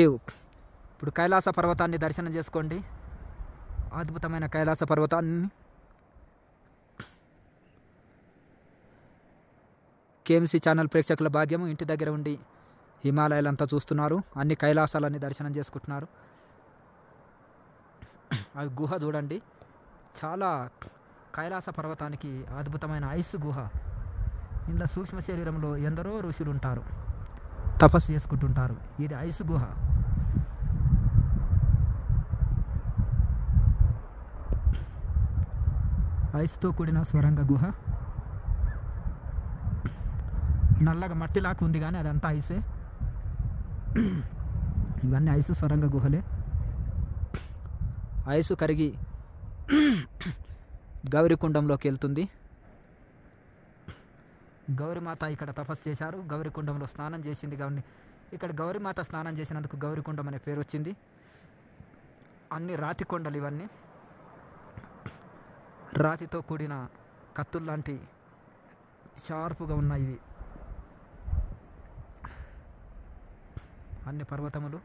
ఇప్పుడు కైలాస పర్వతాన్ని దర్శనం చేసుకోండి. అద్భుతమైన కైలాస పర్వతాన్ని కేఎంసీ ఛానల్ ప్రేక్షకుల భాగ్యము. ఇంటి దగ్గర ఉండి హిమాలయాలంతా చూస్తున్నారు, అన్ని కైలాసాలన్నీ దర్శనం చేసుకుంటున్నారు. అవి గుహ చూడండి, చాలా కైలాస పర్వతానికి అద్భుతమైన ఐస్ గుహ. ఇందులో సూక్ష్మ శరీరంలో ఎందరో ఋషులు ఉంటారు, తపస్సు చేసుకుంటుంటారు. ఇది ఐస్ గుహ. ఐస్తో కూడిన స్వరంగ గుహ. నల్లగా మట్టిలాగా ఉంది కానీ అదంతా ఐసే. ఇవన్నీ ఐసు స్వరంగ గుహలే. ఐసు కరిగి గౌరీకుండంలోకి వెళ్తుంది. గౌరీమాత ఇక్కడ తపస్సు చేశారు, గౌరీకుండంలో స్నానం చేసింది. కాబట్టి ఇక్కడ గౌరీమాత స్నానం చేసినందుకు గౌరీకుండం అనే పేరు వచ్చింది. అన్ని రాతి కొండలు, ఇవన్నీ రాతితో కూడిన కత్తుల్లాంటి షార్పుగా ఉన్నాయి. ఇవి అన్ని పర్వతములు.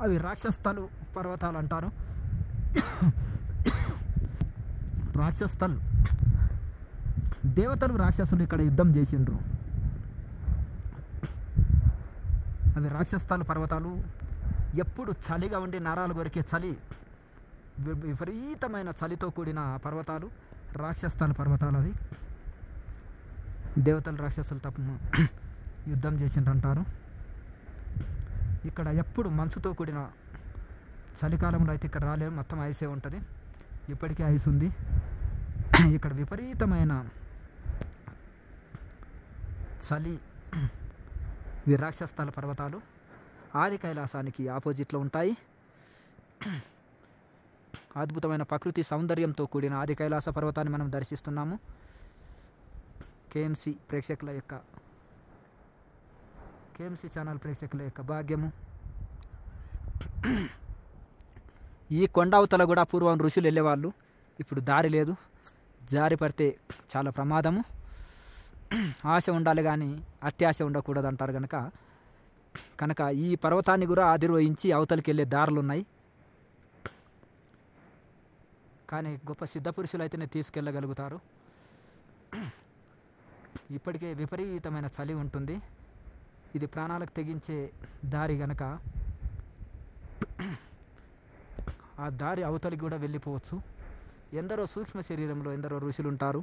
అవి రాక్షస్థలు పర్వతాలు అంటారు. రాక్షస్థలు దేవతలు రాక్షసులు ఇక్కడ యుద్ధం చేసిండ్రు. అవి రాక్షస్థల పర్వతాలు. ఎప్పుడు చలిగా ఉండి నరాలు కొరికే చలి, విపరీతమైన చలితో కూడిన పర్వతాలు రాక్షస్థల పర్వతాలు. అవి దేవతలు రాక్షసులు తప్ప యుద్ధం చేసిండ్రంటారు. ఇక్కడ ఎప్పుడు మంచుతో కూడిన చలికాలంలో అయితే ఇక్కడ రాలేము, మొత్తం ఐసే ఉంటుంది. ఇప్పటికీ ఐస్ ఉంది ఇక్కడ. విపరీతమైన చలి. ఇవి రాక్షస్థల పర్వతాలు ఆది కైలాసానికి ఆపోజిట్లో ఉంటాయి. అద్భుతమైన ప్రకృతి సౌందర్యంతో కూడిన ఆది కైలాస పర్వతాన్ని మనం దర్శిస్తున్నాము. కేఎంసీ ఛానల్ ప్రేక్షకుల యొక్క భాగ్యము. ఈ కొండ అవతల కూడా పూర్వం ఋషులు వెళ్ళేవాళ్ళు. ఇప్పుడు దారి లేదు, జారి పడితే చాలా ప్రమాదము. ఆశ ఉండాలి కానీ అత్యాశ ఉండకూడదు అంటారు కనుక ఈ పర్వతాన్ని కూడా ఆదిరోహించి అవతలికి వెళ్ళే దారులు ఉన్నాయి. కానీ గొప్ప సిద్ధపురుషులు అయితేనే తీసుకెళ్ళగలుగుతారు. ఇప్పటికే విపరీతమైన చలి ఉంటుంది. ఇది ప్రాణాలకు తెగించే దారి కనుక ఆ దారి అవతలికి కూడా వెళ్ళిపోవచ్చు. ఎందరో సూక్ష్మ శరీరంలో ఎందరో ఋషులు ఉంటారు.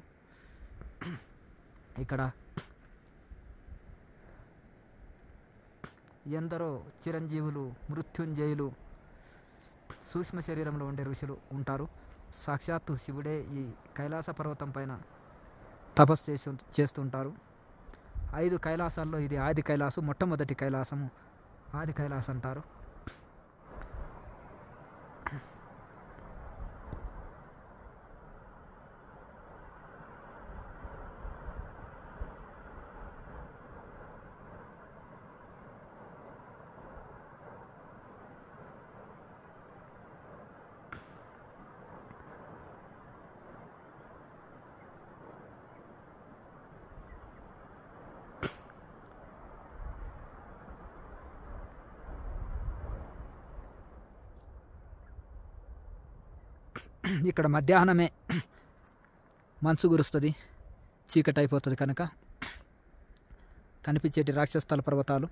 ఇక్కడ ఎందరో చిరంజీవులు, మృత్యుంజయులు సూక్ష్మ శరీరంలో ఉండే ఋషులు ఉంటారు. సాక్షాత్తు శివుడే ఈ కైలాస పర్వతం పైన తపస్సు చేస్తుంటారు. 5 కైలాసాల్లో ఇది ఆది కైలాసం, మొట్టమొదటి కైలాసము ఆది కైలాసం అంటారు. ఇక్కడ మధ్యాహ్నమే మంచు కురుస్తుంది, చీకటి అయిపోతుంది కనుక కనిపించేటి రాక్షస్థల పర్వతాలు.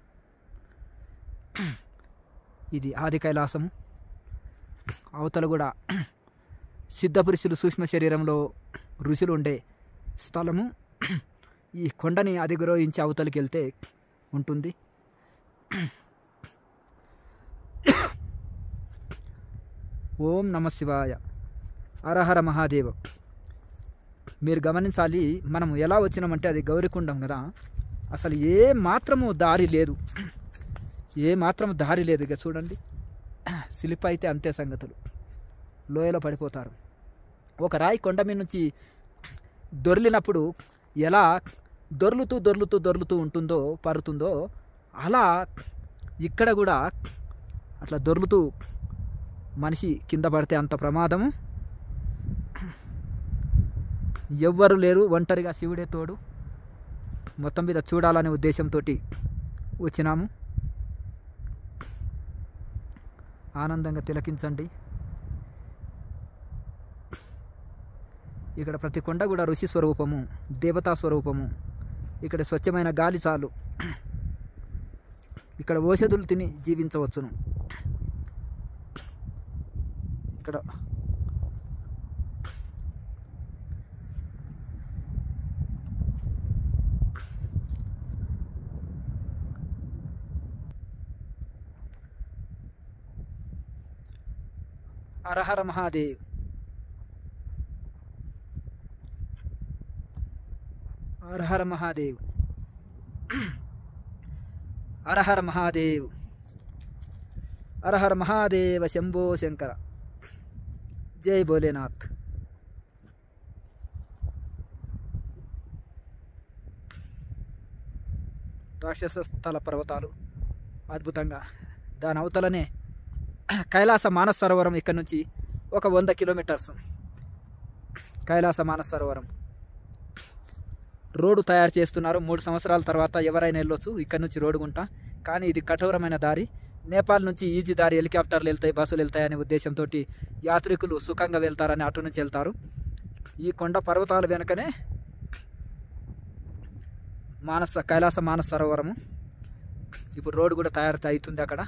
ఇది ఆది కైలాసము. అవతల కూడా సిద్ధపురుషులు సూక్ష్మ శరీరంలో ఋషులు ఉండే స్థలము. ఈ కొండని అధిరోహించి అవతలికి వెళ్తే ఉంటుంది. ఓం నమ శివాయ, హరహర మహాదేవ. మీరు గమనించాలి, మనం ఎలా వచ్చినామంటే అది గౌరీకుండం కదా, అసలు ఏ మాత్రము దారి లేదు, ఇక చూడండి. స్లిప్ అయితే అంతే సంగతులు, లోయలో పడిపోతారు. ఒక రాయి కొండ మీద నుంచి దొర్లినప్పుడు ఎలా దొర్లుతూ ఉంటుందో, పరుతుందో, అలా ఇక్కడ కూడా అట్లా దొర్లుతూ మనిషి కింద పడితే అంత ప్రమాదము. ఎవ్వరు లేరు, ఒంటరిగా శివుడే తోడు. మొత్తం మీద చూడాలనే ఉద్దేశంతో వచ్చినాము. ఆనందంగా తిలకించండి. ఇక్కడ ప్రతి కొండ కూడా ఋషి స్వరూపము, దేవతా స్వరూపము. ఇక్కడ స్వచ్ఛమైన గాలి చాలు. ఇక్కడ ఔషధులు తిని జీవించవచ్చును. ఇక్కడ హర హర మహాదేవ్. హర హర మహాదేవ్. హర హర మహాదేవ్. హర హర మహాదేవ శంభో శంకర. జై భోలేనాథ్. రాక్షస స్థల పర్వతాలు అద్భుతంగా. దాని అవతలనే కైలాస మానస సరోవరం. ఇక్కడ నుంచి ఒక 100 కిలోమీటర్స్ కైలాస మానస సరోవరం. రోడ్డు తయారు చేస్తున్నారు. 3 సంవత్సరాల తర్వాత ఎవరైనా వెళ్ళొచ్చు ఇక్కడ నుంచి రోడ్డు గుంట. కానీ ఇది కఠోరమైన దారి. నేపాల్ నుంచి ఈజీ దారి, హెలికాప్టర్లు వెళ్తాయి, బస్సులు వెళ్తాయి అనే ఉద్దేశంతో యాత్రికులు సుఖంగా వెళ్తారని అటు నుంచి వెళ్తారు. ఈ కొండ పర్వతాల వెనుకనే కైలాస మానస సరోవరము. ఇప్పుడు రోడ్డు కూడా తయారు అవుతుంది అక్కడ.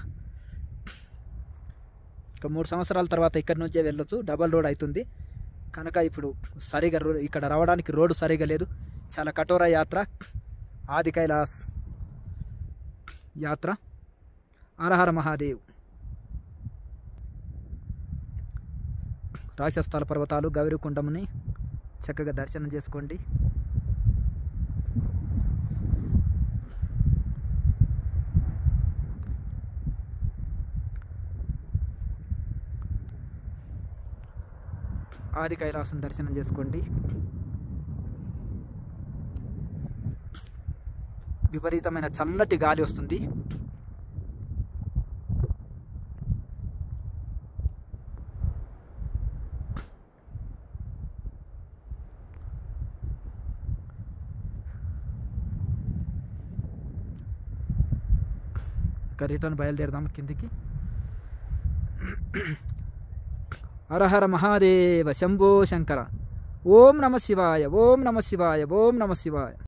ఇక 3 సంవత్సరాల తర్వాత ఇక్కడి నుంచే వెళ్ళొచ్చు. డబల్ రోడ్ అవుతుంది కనుక ఇప్పుడు సరిగా ఇక్కడ రావడానికి రోడ్డు సరిగా లేదు. చాలా కఠోర యాత్ర, ఆది కైలాస్ యాత్ర. హర హర మహాదేవ్. రాక్షస్థల పర్వతాలు, గౌరీకుండముని చక్కగా దర్శనం చేసుకోండి. ఆది కైలాసం దర్శనం చేసుకోండి. విపరీతమైన చల్లటి గాలి వస్తుంది. రిటర్న్ బయలుదేరదాం కిందికి. హర హర మహాదేవ శంభో శంకర. ఓం నమ శివాయ. ఓం నమ శివాయ. ఓం నమ శివాయ.